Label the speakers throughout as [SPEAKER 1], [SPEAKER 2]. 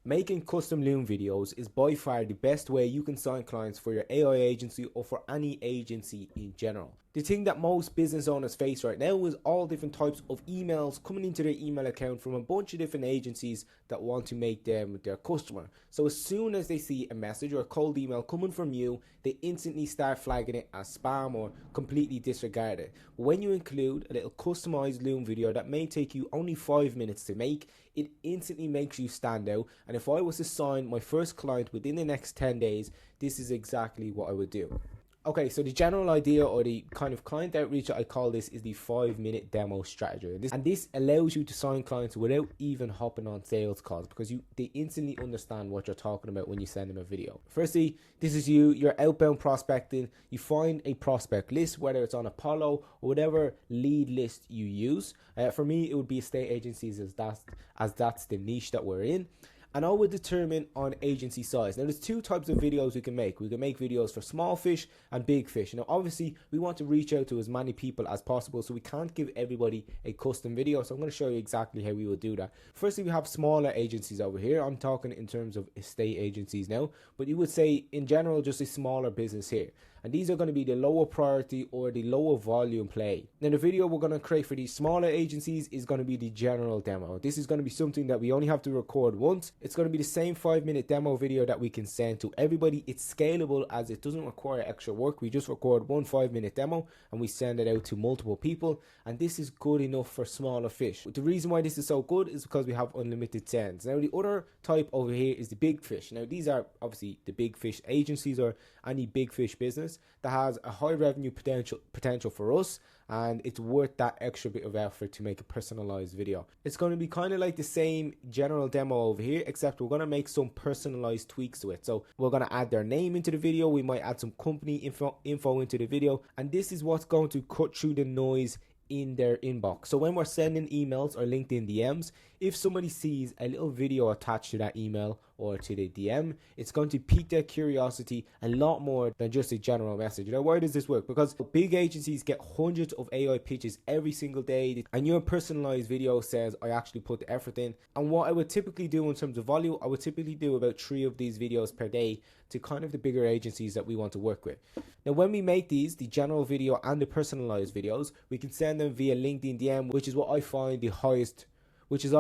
[SPEAKER 1] Making custom Loom videos is by far the best way you can sign clients for your AI agency or for any agency in general. The thing that most business owners face right now is all different types of emails coming into their email account from a bunch of different agencies that want to make them their customer. So as soon as they see a message or a cold email coming from you, they instantly start flagging it as spam or completely disregard it. But when you include a little customized Loom video that may take you only 5 minutes to make, it instantly makes you stand out. And if I was to sign my first client within the next 10 days, this is exactly what I would do. Okay, so the general idea or the kind of client outreach that I call this is the 5-minute demo strategy. And this allows you to sign clients without even hopping on sales calls, because they instantly understand what you're talking about when you send them a video. Firstly, this is you're outbound prospecting. You find a prospect list, whether it's on Apollo or whatever lead list you use. For me, it would be estate agencies, as that's the niche that we're in. And I would determine on agency size. Now, there's two types of videos we can make. We can make videos for small fish and big fish. Now, obviously, we want to reach out to as many people as possible, so we can't give everybody a custom video. So I'm going to show you exactly how we will do that. Firstly, we have smaller agencies over here. I'm talking in terms of estate agencies now, but you would say in general just a smaller business here. And these are going to be the lower priority or the lower volume play. Now, the video we're going to create for these smaller agencies is going to be the general demo. This is going to be something that we only have to record once. It's going to be the same 5-minute demo video that we can send to everybody. It's scalable as it doesn't require extra work. We just record one 5-minute demo and we send it out to multiple people. And this is good enough for smaller fish. The reason why this is so good is because we have unlimited sends. Now, the other type over here is the big fish. Now, these are obviously the big fish agencies or any big fish business that has a high revenue potential for us, and it's worth that extra bit of effort to make a personalized video. It's going to be kind of like the same general demo over here, except we're going to make some personalized tweaks to it. So we're going to add their name into the video. We might add some company info into the video, and this is what's going to cut through the noise in their inbox. So when we're sending emails or LinkedIn DMs, if somebody sees a little video attached to that email or to the DM, it's going to pique their curiosity a lot more than just a general message. You know, why does this work? Because big agencies get hundreds of AI pitches every single day, and your personalized video says, I actually put the effort in. And what I would typically do in terms of volume, I would typically do about 3 of these videos per day to kind of the bigger agencies that we want to work with. Now, when we make these, the general video and the personalized videos, we can send them via LinkedIn DM, which is what I find the highest, which is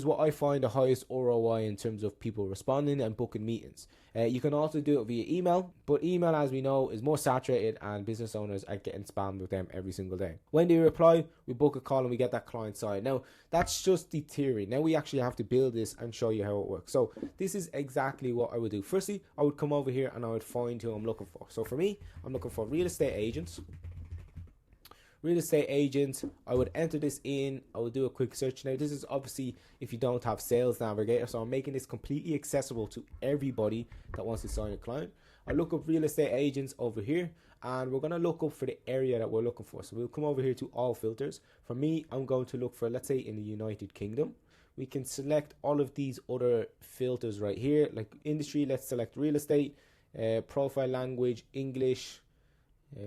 [SPEAKER 1] what I find the highest ROI in terms of people responding and booking meetings. You can also do it via email, but email, as we know, is more saturated and business owners are getting spammed with them every single day. When they reply, we book a call and we get that client side. Now, that's just the theory. Now we actually have to build this and show you how it works. So this is exactly what I would do. Firstly, I would come over here and I would find who I'm looking for. So for me, I'm looking for real estate agents. I would enter this in. I would do a quick search. Now, this is obviously if you don't have Sales Navigator, so I'm making this completely accessible to everybody that wants to sign a client. I look up real estate agents over here, and we're going to look up for the area that we're looking for. So we'll come over here to all filters. For me, I'm going to look for, let's say, in the United Kingdom. We can select all of these other filters right here, like industry. Let's select real estate, profile language, English,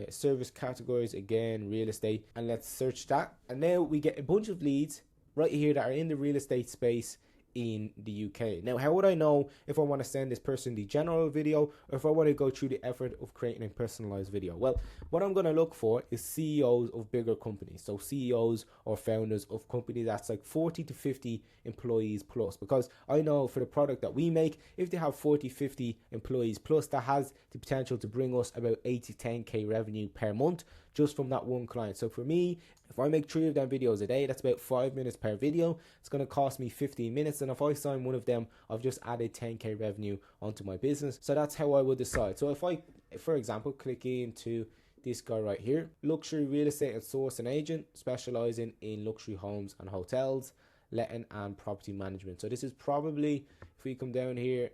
[SPEAKER 1] service categories, again real estate, and let's search that. And now we get a bunch of leads right here that are in the real estate space in the UK. Now, how would I know if I want to send this person the general video or if I want to go through the effort of creating a personalized video? Well, what I'm going to look for is CEOs of bigger companies. So CEOs or founders of companies that's like 40 to 50 employees plus, because I know for the product that we make, if they have 40, 50 employees plus, that has the potential to bring us about 8 to 10k revenue per month just from that one client. So for me, if I make 3 of them videos a day, that's about 5 minutes per video. It's going to cost me 15 minutes. And if I sign one of them, I've just added 10k revenue onto my business. So that's how I would decide. So if I, for example, click into this guy right here, luxury real estate and sourcing agent, specializing in luxury homes and hotels, letting and property management. So this is probably, if we come down here,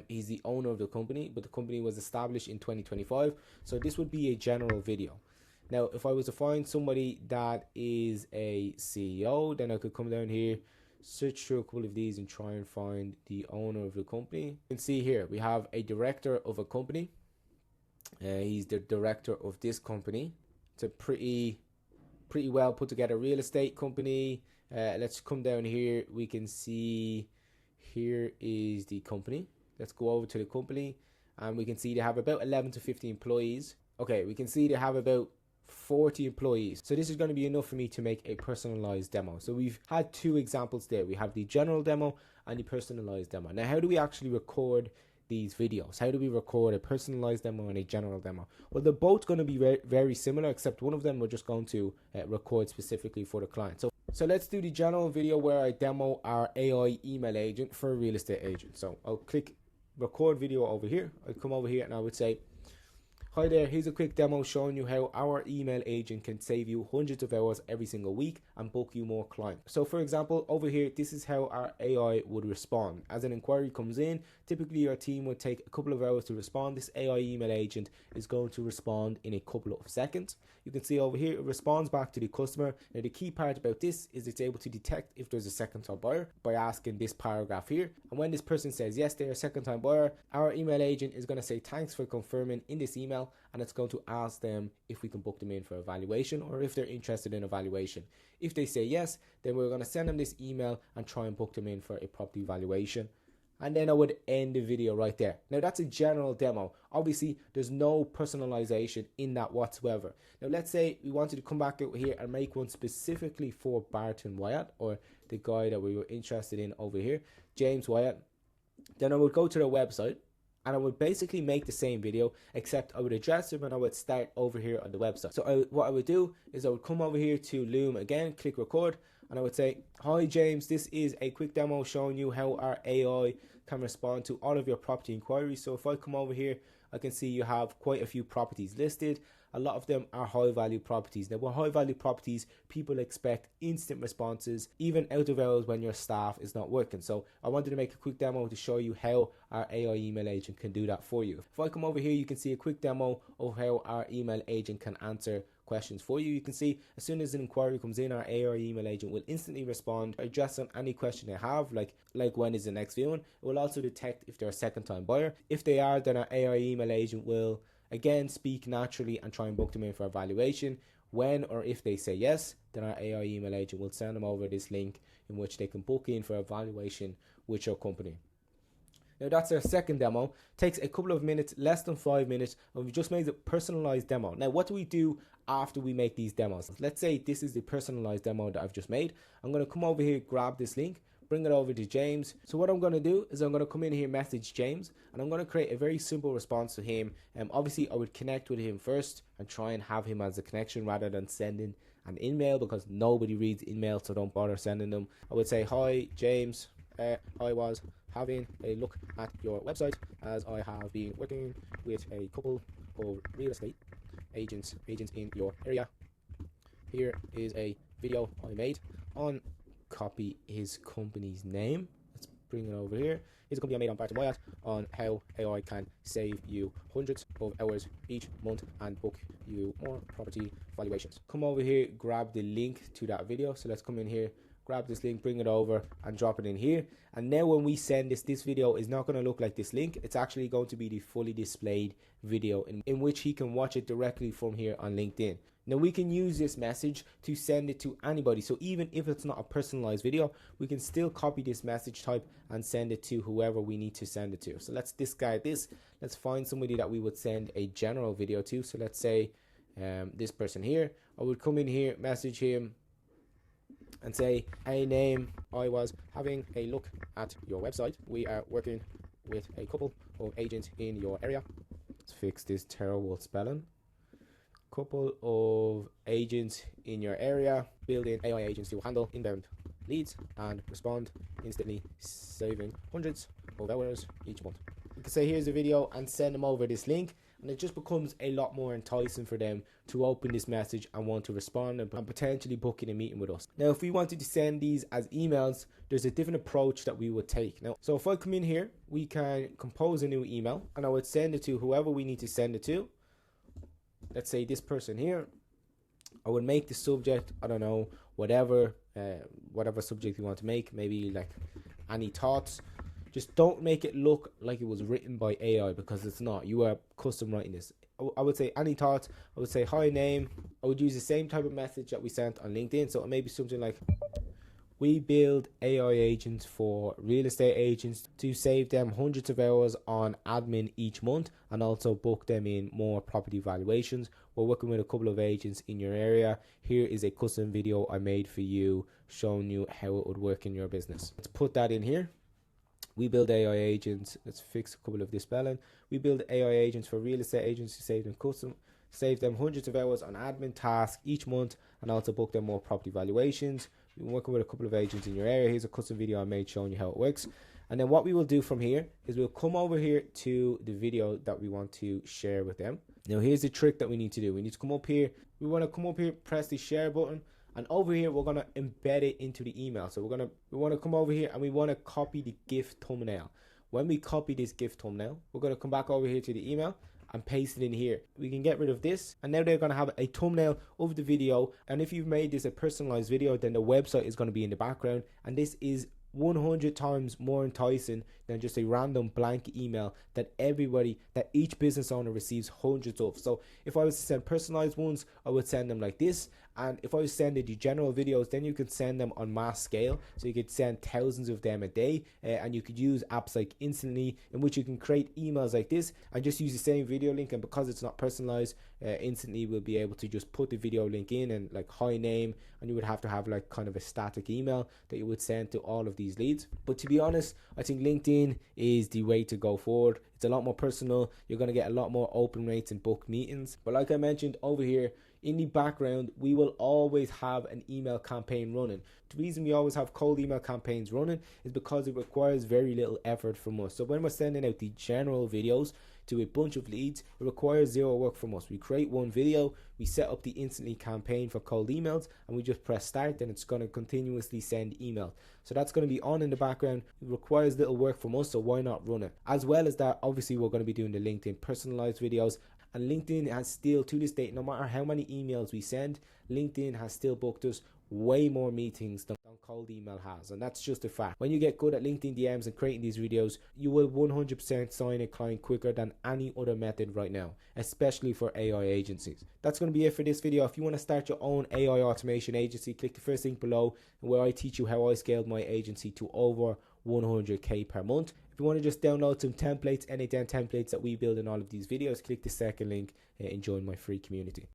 [SPEAKER 1] he's the owner of the company, but the company was established in 2025. So this would be a general video. Now, if I was to find somebody that is a CEO, then I could come down here, search through a couple of these and try and find the owner of the company. You can see here, we have a director of a company. He's the director of this company. It's a pretty well put together real estate company. Let's come down here. We can see here is the company. Let's go over to the company, and we can see they have about 11 to 15 employees. Okay, we can see they have about 40 employees. So this is going to be enough for me to make a personalized demo. So we've had two examples there. We have the general demo and the personalized demo. Now, how do we actually record these videos? How do we record a personalized demo and a general demo? Well, they're both going to be very similar, except one of them we're just going to record specifically for the client. So let's do the general video where I demo our AI email agent for a real estate agent. So I'll click record video over here. I'll come over here and I would say, hi there, here's a quick demo showing you how our email agent can save you hundreds of hours every single week and book you more clients. So for example, over here, this is how our AI would respond. As an inquiry comes in, typically your team would take a couple of hours to respond. This AI email agent is going to respond in a couple of seconds. You can see over here, it responds back to the customer. Now the key part about this is it's able to detect if there's a second time buyer by asking this paragraph here. And when this person says yes, they're a second time buyer, our email agent is going to say thanks for confirming in this email, and it's going to ask them if we can book them in for a valuation or if they're interested in a valuation. If they say yes, then we're going to send them this email and try and book them in for a property valuation. And then I would end the video right there. Now that's a general demo. Obviously, there's no personalization in that whatsoever. Now let's say we wanted to come back out here and make one specifically for Barton Wyatt, or the guy that we were interested in over here, James Wyatt. Then I would go to their website and I would basically make the same video, except I would address them and I would start over here on the website. So what I would do is I would come over here to Loom again, click record, and I would say, hi James, this is a quick demo showing you how our AI can respond to all of your property inquiries. So if I come over here, I can see you have quite a few properties listed. A lot of them are high value properties. Now with high value properties, people expect instant responses, even out of hours when your staff is not working. So I wanted to make a quick demo to show you how our AI email agent can do that for you. If I come over here, you can see a quick demo of how our email agent can answer questions for you. You can see as soon as an inquiry comes in, our AI email agent will instantly respond, address on any question they have, like when is the next viewing. It will also detect if they're a second time buyer. If they are, then our AI email agent will again speak naturally and try and book them in for a valuation. When or if they say yes, then our AI email agent will send them over this link in which they can book in for a valuation with your company. Now that's our second demo. Takes a couple of minutes, less than 5 minutes, and we've just made a personalized demo. Now what do we do after we make these demos? Let's say this is the personalized demo that I've just made. I'm going to come over here, grab this link, bring it over to James. So what I'm going to do is I'm going to come in here, message James, and I'm going to create a very simple response to him. Obviously I would connect with him first and try and have him as a connection rather than sending an email, because nobody reads emails, so don't bother sending them. I would say, hi James, I was having a look at your website as I have been working with a couple of real estate agents in your area. Here is a video I made on, copy his company's name. Let's bring it over here. Here's a company I made on Barton Wyatt on how AI can save you hundreds of hours each month and book you more property valuations. Come over here, grab the link to that video. So let's come in here, grab this link, bring it over and drop it in here. And now when we send this video is not going to look like this link. It's actually going to be the fully displayed video in which he can watch it directly from here on LinkedIn. Now we can use this message to send it to anybody. So even if it's not a personalized video, we can still copy this message type and send it to whoever we need to send it to. So let's discard this. Let's find somebody that we would send a general video to. So let's say this person here. I would come in here, message him and say, hey name, I was having a look at your website. We are working with a couple of agents in your area. Let's fix this terrible spelling. Couple of agents in your area, building AI agents to handle inbound leads and respond instantly, saving hundreds of hours each month. You can say here's a video and send them over this link, and it just becomes a lot more enticing for them to open this message and want to respond and potentially book in a meeting with us. Now if we wanted to send these as emails, there's a different approach that we would take. Now, so if I come in here, we can compose a new email and I would send it to whoever we need to send it to. Let's say this person here. I would make the subject, I don't know, whatever subject you want to make, maybe like any thoughts. Just don't make it look like it was written by AI, because it's not. You are custom writing this. I would say any thoughts. I would say hi name. I would use the same type of message that we sent on LinkedIn. So it may be something like, We build AI agents for real estate agents to save them hundreds of hours on admin each month and also book them in more property valuations. We're working with a couple of agents in your area. Here is a custom video I made for you showing you how it would work in your business. Let's put that in here. We build AI agents. Let's fix a couple of this spelling. We build AI agents for real estate agents to save them hundreds of hours on admin tasks each month and also book them more property valuations. We've been working with a couple of agents in your area. Here's a custom video I made showing you how it works. And then what we will do from here is we'll come over here to the video that we want to share with them. Now here's the trick that we need to do. We need to come up here. We want to come up here, press the share button. And over here, we're going to embed it into the email. So we want to come over here and we want to copy the GIF thumbnail. When we copy this GIF thumbnail, we're going to come back over here to the email and paste it in here. We can get rid of this. And now they're going to have a thumbnail of the video. And if you've made this a personalized video, then the website is going to be in the background. And this is 100 times more enticing than just a random blank email that each business owner receives hundreds of. So if I was to send personalized ones, I would send them like this. And if I was sending the general videos, then you could send them on mass scale. So you could send thousands of them a day, and you could use apps like Instantly, in which you can create emails like this and just use the same video link. And because it's not personalized, Instantly will be able to just put the video link in and like hi name, and you would have to have like kind of a static email that you would send to all of these leads. But to be honest, I think LinkedIn is the way to go forward. It's a lot more personal. You're going to get a lot more open rates and book meetings. But like I mentioned over here, in the background, we will always have an email campaign running. The reason we always have cold email campaigns running is because it requires very little effort from us. So when we're sending out the general videos to a bunch of leads, it requires zero work from us. We create one video, we set up the Instantly campaign for cold emails, and we just press start, and it's going to continuously send email. So that's going to be on in the background. It requires little work from us, so why not run it? As well as that, obviously we're going to be doing the LinkedIn personalized videos. And LinkedIn has still, to this date, no matter how many emails we send, LinkedIn has still booked us way more meetings than cold email has. And that's just a fact. When you get good at LinkedIn DMs and creating these videos, you will 100% sign a client quicker than any other method right now, especially for AI agencies. That's going to be it for this video. If you want to start your own AI automation agency, click the first link below where I teach you how I scaled my agency to over 100k per month. If you want to just download some templates, any templates that we build in all of these videos, click the second link and join my free community.